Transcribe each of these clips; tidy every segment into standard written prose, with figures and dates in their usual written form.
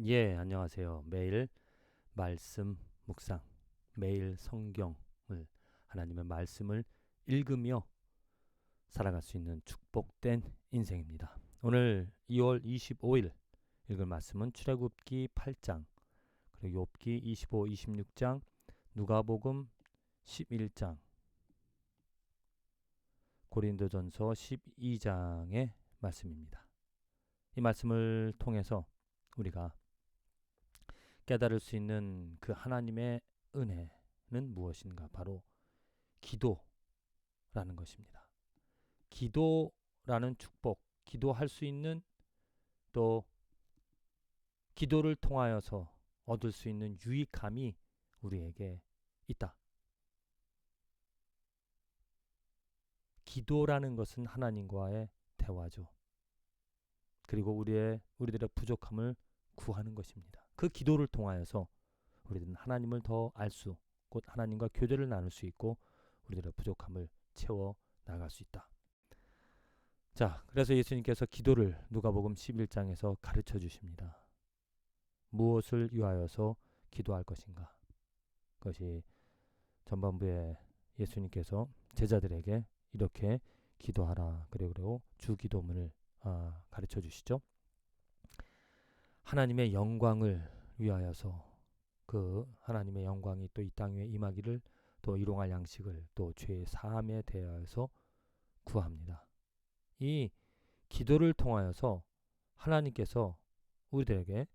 예, 안녕하세요. 매일 말씀 묵상, 매일 성경을 하나님의 말씀을 읽으며 살아갈 수 있는 축복된 인생입니다. 오늘 2월 25일 읽을 말씀은 출애굽기 8장, 그리고 욥기 25, 26장, 누가복음 11장, 고린도전서 12장의 말씀입니다. 이 말씀을 통해서 우리가 깨달을 수 있는 그 하나님의 은혜는 무엇인가? 바로 기도라는 것입니다. 기도라는 축복, 기도할 수 있는, 또 기도를 통하여서 얻을 수 있는 유익함이 우리에게 있다. 기도라는 것은 하나님과의 대화죠. 그리고 우리들의 부족함을 구하는 것입니다. 그 기도를 통하여서 우리들은 하나님을 더 알 수, 곧 하나님과 교제를 나눌 수 있고 우리들의 부족함을 채워 나갈 수 있다. 자, 그래서 예수님께서 기도를 누가복음 11장에서 가르쳐 주십니다. 무엇을 위하여서 기도할 것인가? 그것이 전반부에 예수님께서 제자들에게 이렇게 기도하라. 그리고 주기도문을 가르쳐 주시죠. 하나님의 영광을 위하여서, 그 하나님의 영광이 또 이 땅 위에 임하기를, 또 일용할 양식을, 또 죄의 사함에 대하여서 구합니다. 이 기도를 통하여서 하나님께서 우리들에게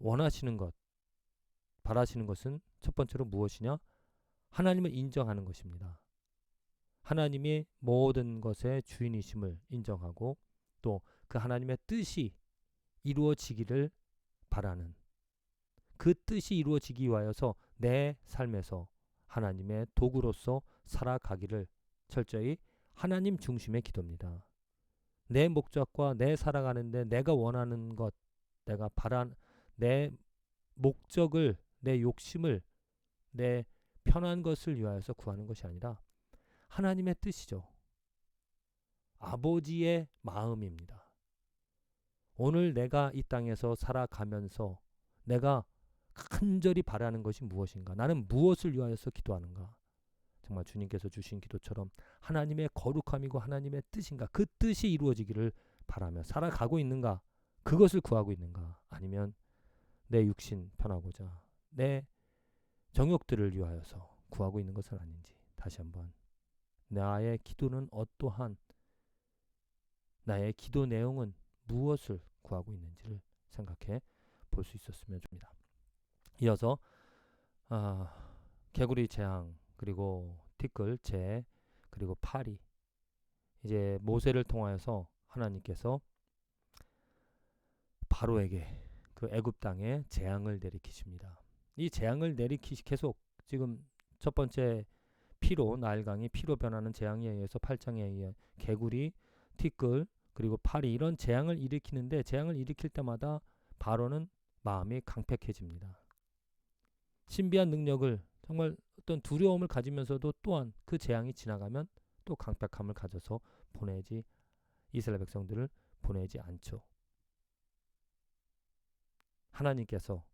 원하시는 것, 바라시는 것은 첫 번째로 무엇이냐? 하나님을 인정하는 것입니다. 하나님이 모든 것의 주인이심을 인정하고 또 그 하나님의 뜻이 이루어지기를 바라는, 그 뜻이 이루어지기 위하여서 내 삶에서 하나님의 도구로서 살아가기를 철저히 하나님 중심의 기도입니다. 내 목적과 내 살아가는데 내가 원하는 것, 내가 바란 내 목적을, 내 욕심을, 내 편한 것을 위하여서 구하는 것이 아니라 하나님의 뜻이죠. 아버지의 마음입니다. 오늘 내가 이 땅에서 살아가면서 내가 간절히 바라는 것이 무엇인가? 나는 무엇을 위하여서 기도하는가? 정말 주님께서 주신 기도처럼 하나님의 거룩함이고 하나님의 뜻인가? 그 뜻이 이루어지기를 바라며 살아가고 있는가? 그것을 구하고 있는가? 아니면 내 육신 편하고자 내 정욕들을 위하여서 구하고 있는 것은 아닌지, 다시 한번 나의 기도는 어떠한, 나의 기도 내용은 무엇을 구하고 있는지를 생각해 볼 수 있었으면 좋겠습니다. 이어서 개구리 재앙, 그리고 티끌, 재, 그리고 파리, 이제 모세를 통하여서 하나님께서 바로에게 그 애굽 땅에 재앙을 내리키십니다. 이 재앙을 계속 지금 첫 번째 피로, 나일강이 피로 변하는 재앙에 의해서 8장에 의해 개구리, 티끌, 그리고 파리, 이런 재앙을 일으키는데, 재앙을 일으킬 때마다 바로는 마음이 강팍해집니다. 신비한 능력을, 정말 어떤 두려움을 가지면서도 또한 그 재앙이 지나가면 또 강팍함을 가져서 이스라엘 백성들을 보내지 않죠. 하나님께서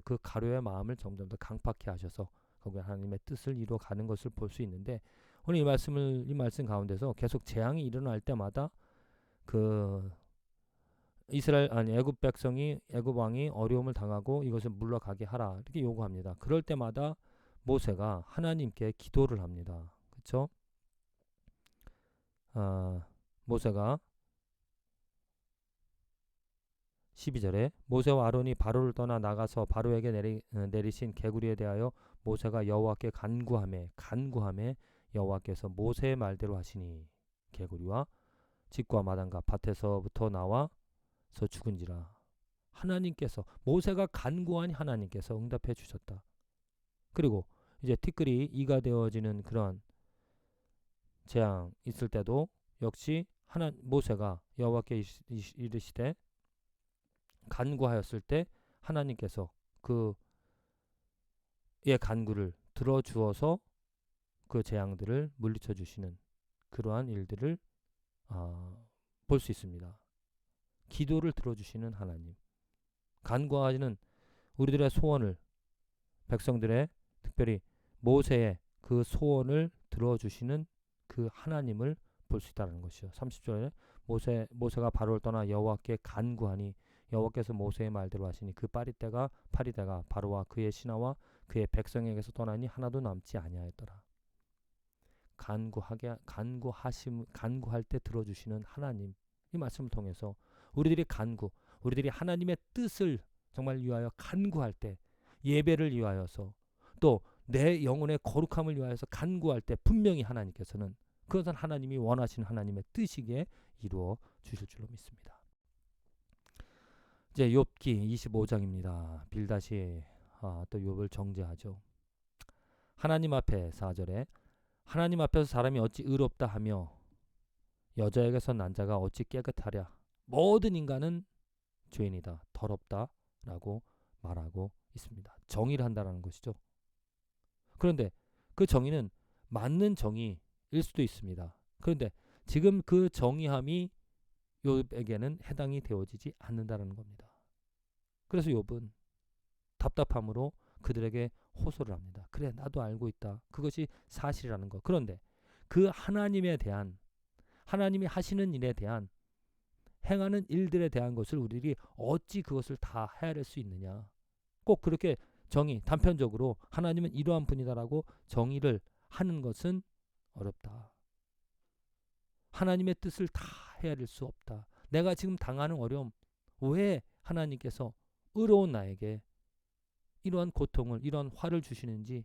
그 가룟의 마음을 점점 더 강팍해 하셔서 거기에 하나님의 뜻을 이루어가는 것을 볼 수 있는데, 오늘 이 말씀 가운데서 계속 재앙이 일어날 때마다 그 애굽 백성이, 애굽 왕이 어려움을 당하고 이것을 물러가게 하라 이렇게 요구합니다. 그럴 때마다 모세가 하나님께 기도를 합니다. 그렇죠? 모세가 12절에 모세와 아론이 바로를 떠나 나가서 바로에게 내리신 개구리에 대하여 모세가 여호와께 간구하매 여호와께서 모세의 말대로 하시니 개구리와 집과 마당과 밭에서부터 나와서 죽은지라. 하나님께서, 모세가 간구하니 하나님께서 응답해 주셨다. 그리고 이제 티끌이 이가 되어지는 그런 재앙 있을 때도 역시 모세가 여호와께 이르시되 간구하였을 때 하나님께서 그의 간구를 들어주어서 그 재앙들을 물리쳐 주시는 그러한 일들을 볼 수 있습니다. 기도를 들어주시는 하나님. 간구하시는 우리들의 소원을, 백성들의, 특별히 모세의 그 소원을 들어주시는 그 하나님을 볼 수 있다는 것이요. 30절에 모세가 바로를 떠나 여호와께 간구하니 여호와께서 모세의 말대로 하시니 그 파리떼가 바로와 그의 신하와 그의 백성에게서 떠나니 하나도 남지 아니하였더라. 간구할 때 들어주시는 하나님, 이 말씀을 통해서 우리들이 하나님의 뜻을 정말 위하여 간구할 때, 예배를 위하여서 또 내 영혼의 거룩함을 위하여서 간구할 때 분명히 하나님께서는 그것은 하나님이 원하시는 하나님의 뜻이기에 이루어 주실 줄로 믿습니다. 이제 욥기 25장입니다. 빌닷이 또 욥을 정죄하죠. 하나님 앞에 4절에 하나님 앞에서 사람이 어찌 의롭다 하며 여자에게서 난 자가 어찌 깨끗하랴. 모든 인간은 죄인이다. 더럽다. 라고 말하고 있습니다. 정의를 한다는 것이죠. 그런데 그 정의는 맞는 정의일 수도 있습니다. 그런데 지금 그 정의함이 욥에게는 해당이 되어지지 않는다는 겁니다. 그래서 욥은 답답함으로 그들에게 호소를 합니다. 그래, 나도 알고 있다. 그것이 사실이라는 것. 그런데 그 하나님에 대한, 하나님이 하시는 일에 대한, 행하는 일들에 대한 것을 우리들이 어찌 그것을 다 헤아릴 수 있느냐. 꼭 그렇게 단편적으로 하나님은 이러한 분이다라고 정의를 하는 것은 어렵다. 하나님의 뜻을 다 헤아릴 수 없다. 내가 지금 당하는 어려움, 왜 하나님께서 의로운 나에게 이러한 고통을, 이러한 화를 주시는지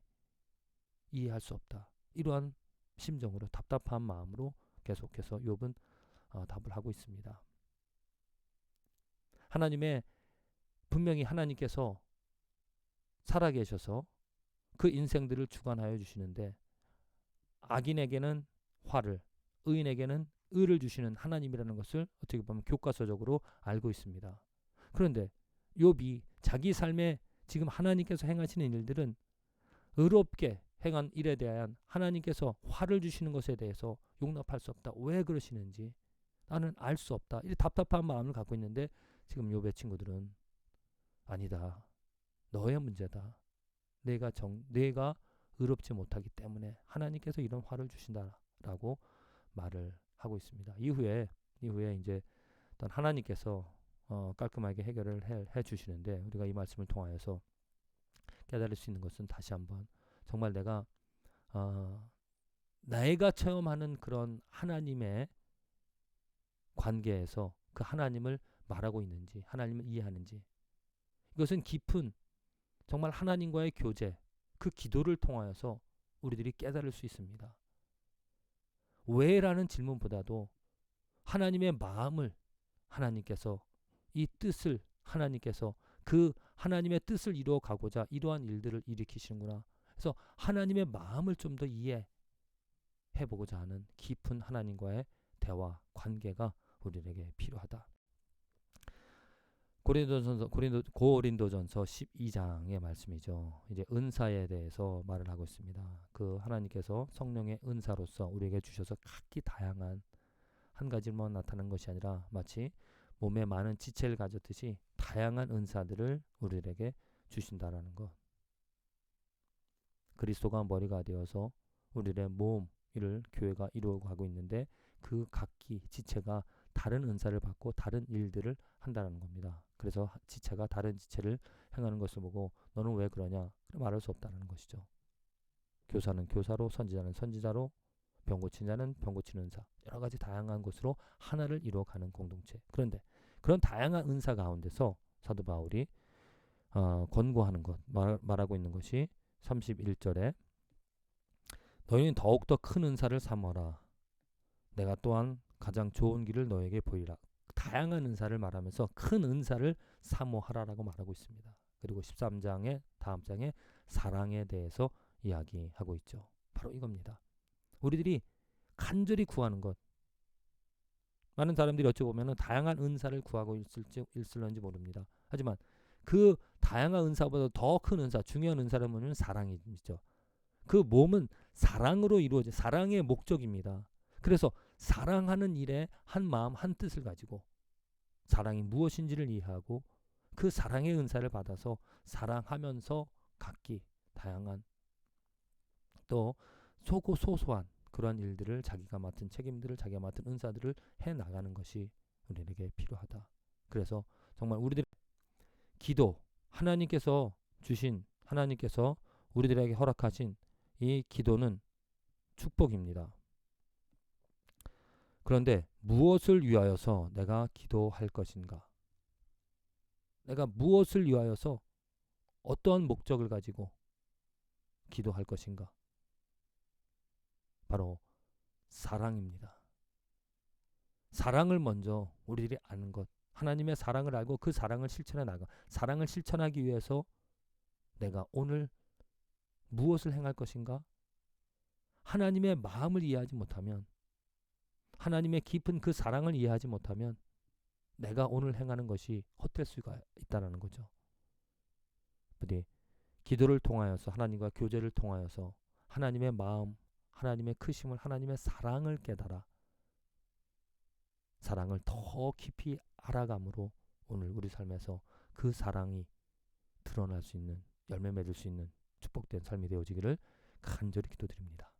이해할 수 없다. 이러한 심정으로, 답답한 마음으로 계속해서 욥은 답을 하고 있습니다. 분명히 하나님께서 살아계셔서 그 인생들을 주관하여 주시는데 악인에게는 화를, 의인에게는 의를 주시는 하나님이라는 것을 어떻게 보면 교과서적으로 알고 있습니다. 그런데 욥이 자기 삶에 지금 하나님께서 행하시는 일들은 의롭게 행한 일에 대한 하나님께서 화를 주시는 것에 대해서 용납할 수 없다. 왜 그러시는지 나는 알 수 없다. 이 답답한 마음을 갖고 있는데 지금 욥의 친구들은 아니다. 너의 문제다. 내가 의롭지 못하기 때문에 하나님께서 이런 화를 주신다라고 말을 하고 있습니다. 이후에 이제 어떤 하나님께서 깔끔하게 해결을 해 주시는데 우리가 이 말씀을 통하여서 깨달을 수 있는 것은 다시 한번 정말 내가 체험하는 그런 하나님의 관계에서 그 하나님을 말하고 있는지, 하나님을 이해하는지, 이것은 깊은 정말 하나님과의 교제, 그 기도를 통하여서 우리들이 깨달을 수 있습니다. 왜라는 질문보다도 하나님의 마음을 하나님께서, 이 뜻을 하나님께서, 그 하나님의 뜻을 이루어 가고자 이러한 일들을 일으키시는구나. 그래서 하나님의 마음을 좀 더 이해해 보고자 하는 깊은 하나님과의 대화, 관계가 우리에게 필요하다. 고린도전서 12장의 말씀이죠. 이제 은사에 대해서 말을 하고 있습니다. 그 하나님께서 성령의 은사로서 우리에게 주셔서 각기 다양한 한 가지만 나타나는 것이 아니라 마치 몸에 많은 지체를 가졌듯이 다양한 은사들을 우리에게 주신다라는 것. 그리스도가 머리가 되어서 우리의 몸을 교회가 이루어가고 있는데 그 각기 지체가 다른 은사를 받고 다른 일들을 한다는 겁니다. 그래서 지체가 다른 지체를 행하는 것을 보고 너는 왜 그러냐? 말할 수 없다는 것이죠. 교사는 교사로, 선지자는 선지자로, 병 고친 자는 병 고치는 은사, 여러 가지 다양한 것으로 하나를 이루어가는 공동체. 그런데 그런 다양한 은사 가운데서 사도 바울이 권고하는 것, 말하고 있는 것이 31절에 너희는 더욱더 큰 은사를 삼어라. 내가 또한 가장 좋은 길을 너에게 보이라. 다양한 은사를 말하면서 큰 은사를 사모하라라고 말하고 있습니다. 그리고 13장의 다음 장에 사랑에 대해서 이야기하고 있죠. 바로 이겁니다. 우리들이 간절히 구하는 것. 많은 사람들이 어찌 보면 다양한 은사를 구하고 있을런지 모릅니다. 하지만 그 다양한 은사보다 더 큰 은사, 중요한 은사를 보면 사랑이죠. 그 몸은 사랑으로 이루어진 사랑의 목적입니다. 그래서 사랑하는 일에 한 마음 한 뜻을 가지고 사랑이 무엇인지를 이해하고 그 사랑의 은사를 받아서 사랑하면서 각기 다양한 또 소소한 그러한 일들을 자기가 맡은 책임들을 자기가 맡은 은사들을 해 나가는 것이 우리에게 필요하다. 그래서 정말 우리들 기도 하나님께서 주신 하나님께서 우리들에게 허락하신 이 기도는 축복입니다. 그런데 무엇을 위하여서 내가 기도할 것인가? 내가 무엇을 위하여서 어떠한 목적을 가지고 기도할 것인가? 바로 사랑입니다. 사랑을 먼저 우리들이 아는 것. 하나님의 사랑을 알고 그 사랑을 실천해 나가. 사랑을 실천하기 위해서 내가 오늘 무엇을 행할 것인가? 하나님의 마음을 이해하지 못하면, 하나님의 깊은 그 사랑을 이해하지 못하면 내가 오늘 행하는 것이 헛될 수가 있다는 거죠. 부디 기도를 통하여서 하나님과 교제를 통하여서 하나님의 마음, 하나님의 크심을, 하나님의 사랑을 깨달아 사랑을 더 깊이 알아감으로 오늘 우리 삶에서 그 사랑이 드러날 수 있는, 열매 맺을 수 있는 축복된 삶이 되어지기를 간절히 기도드립니다.